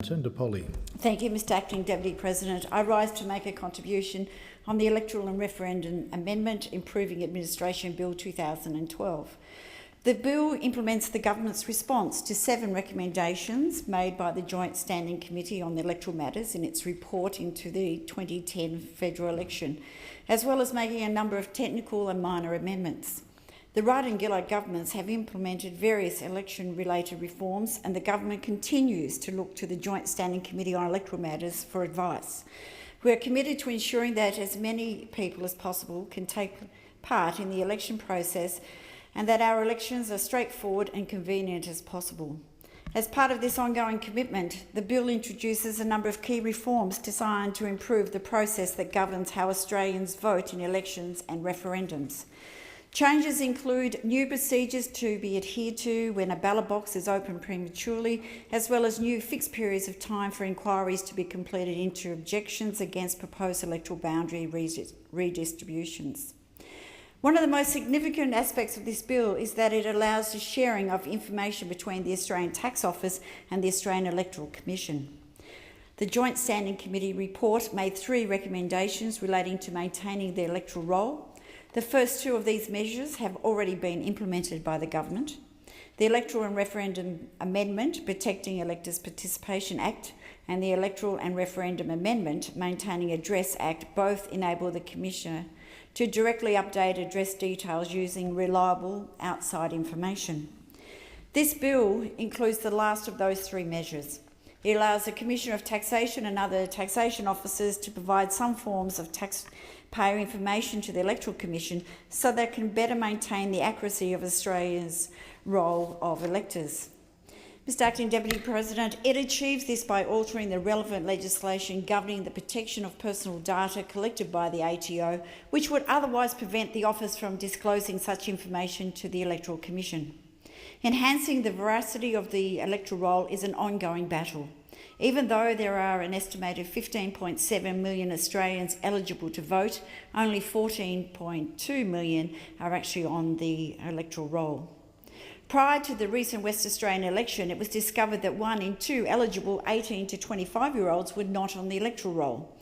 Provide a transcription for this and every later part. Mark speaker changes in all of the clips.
Speaker 1: Senator Polley.
Speaker 2: Thank you, Mr Acting Deputy President. I rise to make a contribution on the Electoral and Referendum Amendment Improving Administration Bill 2012. The bill implements the government's response to 7 recommendations made by the Joint Standing Committee on Electoral Matters in its report into the 2010 federal election, as well as making a number of technical and minor amendments. The Rudd and Gillard governments have implemented various election-related reforms, and the government continues to look to the Joint Standing Committee on Electoral Matters for advice. We are committed to ensuring that as many people as possible can take part in the election process and that our elections are straightforward and convenient as possible. As part of this ongoing commitment, the bill introduces a number of key reforms designed to improve the process that governs how Australians vote in elections and referendums. Changes include new procedures to be adhered to when a ballot box is opened prematurely, as well as new fixed periods of time for inquiries to be completed into objections against proposed electoral boundary redistributions. One of the most significant aspects of this bill is that it allows the sharing of information between the Australian Tax Office and the Australian Electoral Commission. The Joint Standing Committee report made 3 recommendations relating to maintaining the electoral roll. The first 2 of these measures have already been implemented by the government. The Electoral and Referendum Amendment Protecting Electors' Participation Act and the Electoral and Referendum Amendment Maintaining Address Act both enable the Commissioner to directly update address details using reliable outside information. This bill includes the last of those 3 measures. It allows the Commissioner of Taxation and other taxation officers to provide some forms of taxpayer information to the Electoral Commission so they can better maintain the accuracy of Australia's roll of electors. Mr Acting Deputy President, it achieves this by altering the relevant legislation governing the protection of personal data collected by the ATO, which would otherwise prevent the Office from disclosing such information to the Electoral Commission. Enhancing the veracity of the electoral roll is an ongoing battle. Even though there are an estimated 15.7 million Australians eligible to vote, only 14.2 million are actually on the electoral roll. Prior to the recent West Australian election, it was discovered that 1 in 2 eligible 18 to 25-year-olds were not on the electoral roll.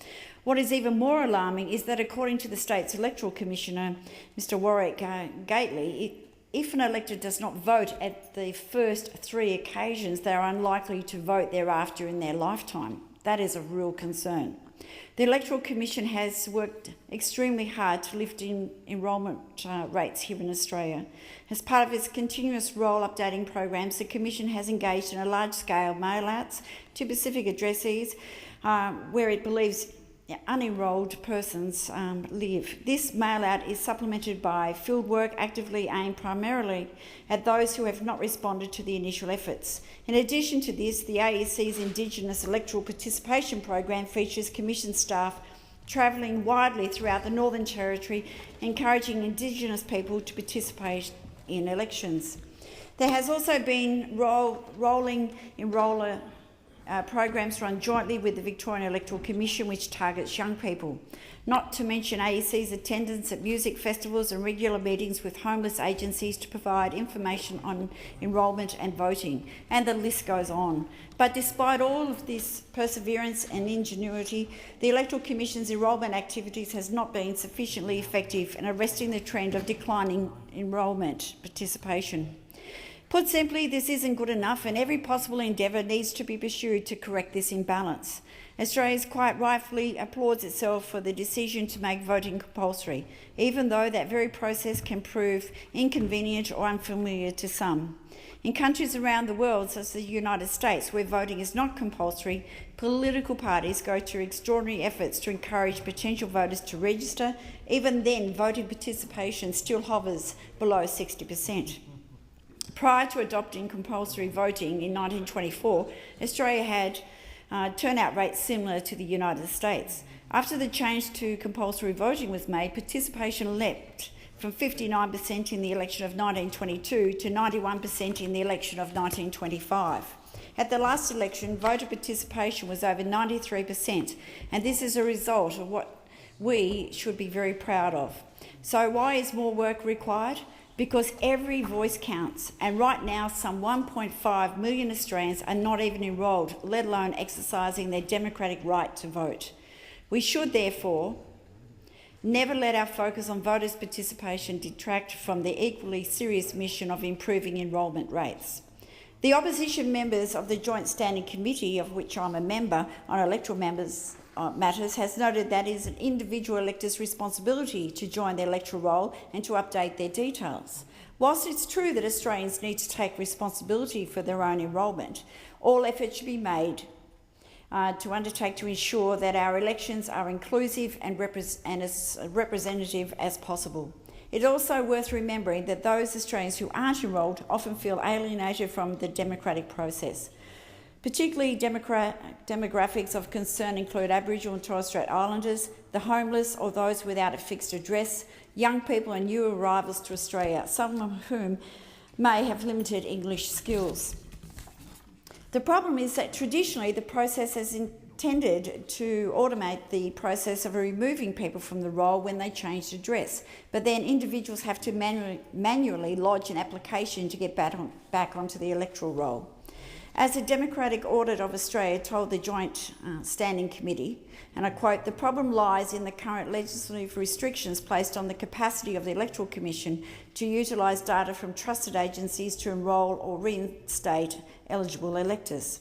Speaker 2: What is even more alarming is that according to the state's Electoral Commissioner, Mr Warwick Gately, if an elector does not vote at the first 3 occasions, they are unlikely to vote thereafter in their lifetime. That is a real concern. The Electoral Commission has worked extremely hard to lift enrolment rates here in Australia. As part of its continuous roll updating programs, the Commission has engaged in a large-scale mail-outs to specific addressees where it believes unenrolled persons live. This mail-out is supplemented by field work actively aimed primarily at those who have not responded to the initial efforts. In addition to this, the AEC's Indigenous Electoral Participation Program features Commission staff travelling widely throughout the Northern Territory, encouraging Indigenous people to participate in elections. There has also been rolling enroller programs run jointly with the Victorian Electoral Commission which targets young people, not to mention AEC's attendance at music festivals and regular meetings with homeless agencies to provide information on enrolment and voting, and the list goes on. But despite all of this perseverance and ingenuity, the Electoral Commission's enrolment activities has not been sufficiently effective in arresting the trend of declining enrolment participation. Put simply, this isn't good enough, and every possible endeavour needs to be pursued to correct this imbalance. Australia quite rightfully applauds itself for the decision to make voting compulsory, even though that very process can prove inconvenient or unfamiliar to some. In countries around the world, such as the United States, where voting is not compulsory, political parties go to extraordinary efforts to encourage potential voters to register. Even then, voting participation still hovers below 60%. Prior to adopting compulsory voting in 1924, Australia had turnout rates similar to the United States. After the change to compulsory voting was made, participation leapt from 59% in the election of 1922 to 91% in the election of 1925. At the last election, voter participation was over 93%, and this is a result of what we should be very proud of. So why is more work required? because every voice counts, and right now some 1.5 million Australians are not even enrolled, let alone exercising their democratic right to vote. We should therefore never let our focus on voters' participation detract from the equally serious mission of improving enrolment rates. The opposition members of the Joint Standing Committee, of which I'm a member, on electoral matters, has noted that it is an individual elector's responsibility to join the electoral roll and to update their details. Whilst it's true that Australians need to take responsibility for their own enrolment, all efforts should be made to undertake to ensure that our elections are inclusive and as representative as possible. It's also worth remembering that those Australians who aren't enrolled often feel alienated from the democratic process. Particularly demographics of concern include Aboriginal and Torres Strait Islanders, the homeless or those without a fixed address, young people and new arrivals to Australia, some of whom may have limited English skills. The problem is that traditionally the process has intended to automate the process of removing people from the roll when they change address, but then individuals have to manually lodge an application to get back onto the electoral roll. As the Democratic Audit of Australia told the Joint Standing Committee, and I quote, "The problem lies in the current legislative restrictions placed on the capacity of the Electoral Commission to utilise data from trusted agencies to enrol or reinstate eligible electors.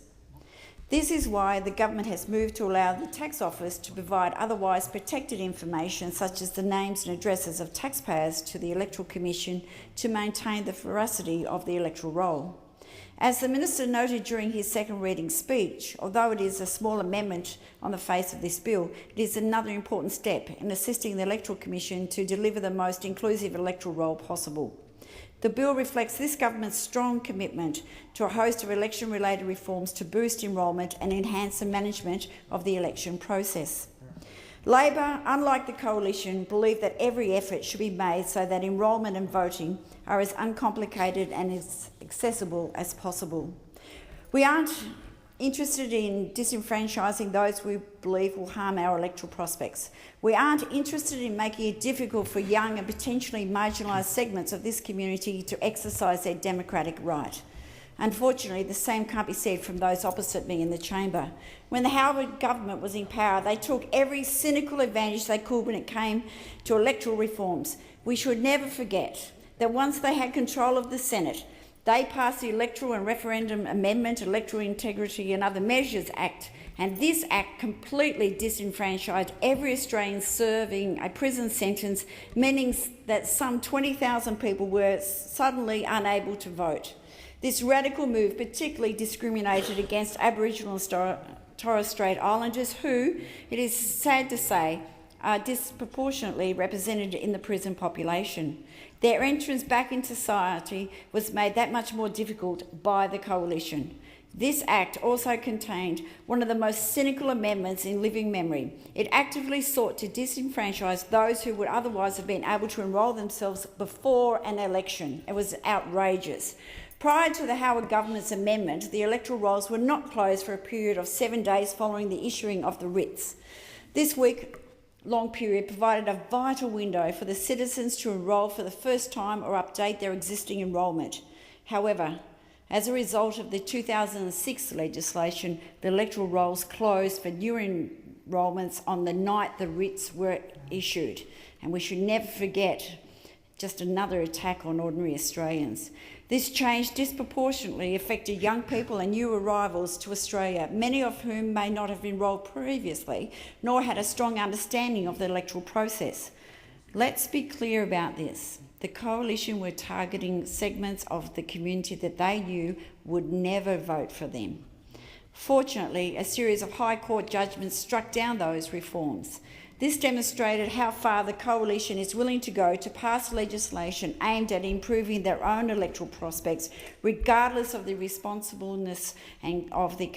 Speaker 2: This is why the government has moved to allow the Tax Office to provide otherwise protected information such as the names and addresses of taxpayers to the Electoral Commission to maintain the veracity of the electoral roll. As the Minister noted during his second reading speech, although it is a small amendment on the face of this bill, it is another important step in assisting the Electoral Commission to deliver the most inclusive electoral roll possible. The bill reflects this government's strong commitment to a host of election-related reforms to boost enrolment and enhance the management of the election process. Labor, unlike the Coalition, believe that every effort should be made so that enrolment and voting are as uncomplicated and as accessible as possible. We aren't interested in disenfranchising those we believe will harm our electoral prospects. We aren't interested in making it difficult for young and potentially marginalised segments of this community to exercise their democratic right. Unfortunately, the same can't be said from those opposite me in the chamber. When the Howard government was in power, they took every cynical advantage they could when it came to electoral reforms. We should never forget that once they had control of the Senate, they passed the Electoral and Referendum Amendment, Electoral Integrity and Other Measures Act, and this act completely disenfranchised every Australian serving a prison sentence, meaning that some 20,000 people were suddenly unable to vote. This radical move particularly discriminated against Aboriginal and Torres Strait Islanders who, it is sad to say, are disproportionately represented in the prison population. Their entrance back into society was made that much more difficult by the Coalition. This Act also contained one of the most cynical amendments in living memory. It actively sought to disenfranchise those who would otherwise have been able to enrol themselves before an election. It was outrageous. Prior to the Howard government's amendment, the electoral rolls were not closed for a period of 7 days following the issuing of the writs. This week-long period provided a vital window for the citizens to enrol for the first time or update their existing enrolment. However, as a result of the 2006 legislation, the electoral rolls closed for new enrolments on the night the writs were issued. And we should never forget just another attack on ordinary Australians. This change disproportionately affected young people and new arrivals to Australia, many of whom may not have enrolled previously, nor had a strong understanding of the electoral process. Let's be clear about this. The Coalition were targeting segments of the community that they knew would never vote for them. Fortunately, a series of High Court judgments struck down those reforms. This demonstrated how far the Coalition is willing to go to pass legislation aimed at improving their own electoral prospects, regardless of the responsibleness and of the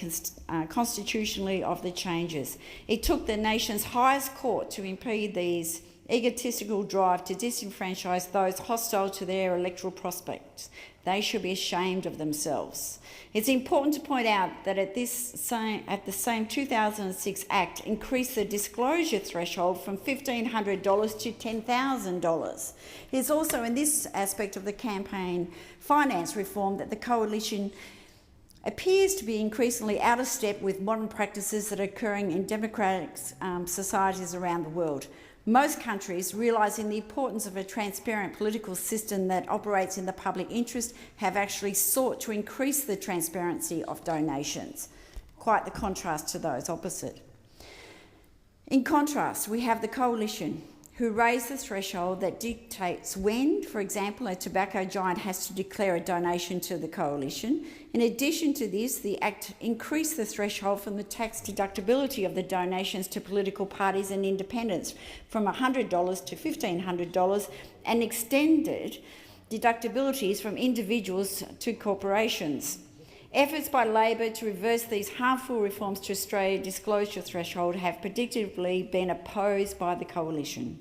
Speaker 2: constitutionally of the changes. It took the nation's highest court to impede these egotistical drive to disenfranchise those hostile to their electoral prospects. They should be ashamed of themselves. It's important to point out that at the same 2006 Act increased the disclosure threshold from $1,500 to $10,000. It's also in this aspect of the campaign finance reform that the coalition appears to be increasingly out of step with modern practices that are occurring in democratic societies around the world. Most countries, realising the importance of a transparent political system that operates in the public interest, have actually sought to increase the transparency of donations. Quite the contrast to those opposite. In contrast, we have the coalition, who raised the threshold that dictates when, for example, a tobacco giant has to declare a donation to the coalition. In addition to this, the Act increased the threshold from the tax deductibility of the donations to political parties and independents from $100 to $1,500 and extended deductibilities from individuals to corporations. Efforts by Labor to reverse these harmful reforms to Australia's disclosure threshold have predictably been opposed by the coalition.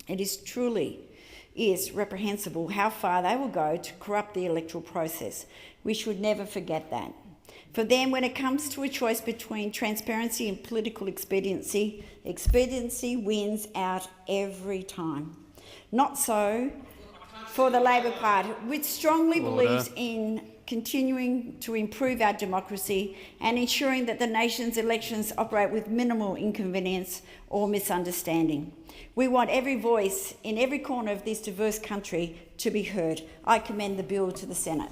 Speaker 2: It is truly reprehensible how far they will go to corrupt the electoral process. We should never forget that. For them, when it comes to a choice between transparency and political expediency, expediency wins out every time. Not so for the Labor Party, which strongly believes in continuing to improve our democracy and ensuring that the nation's elections operate with minimal inconvenience or misunderstanding. We want every voice in every corner of this diverse country to be heard. I commend the bill to the Senate.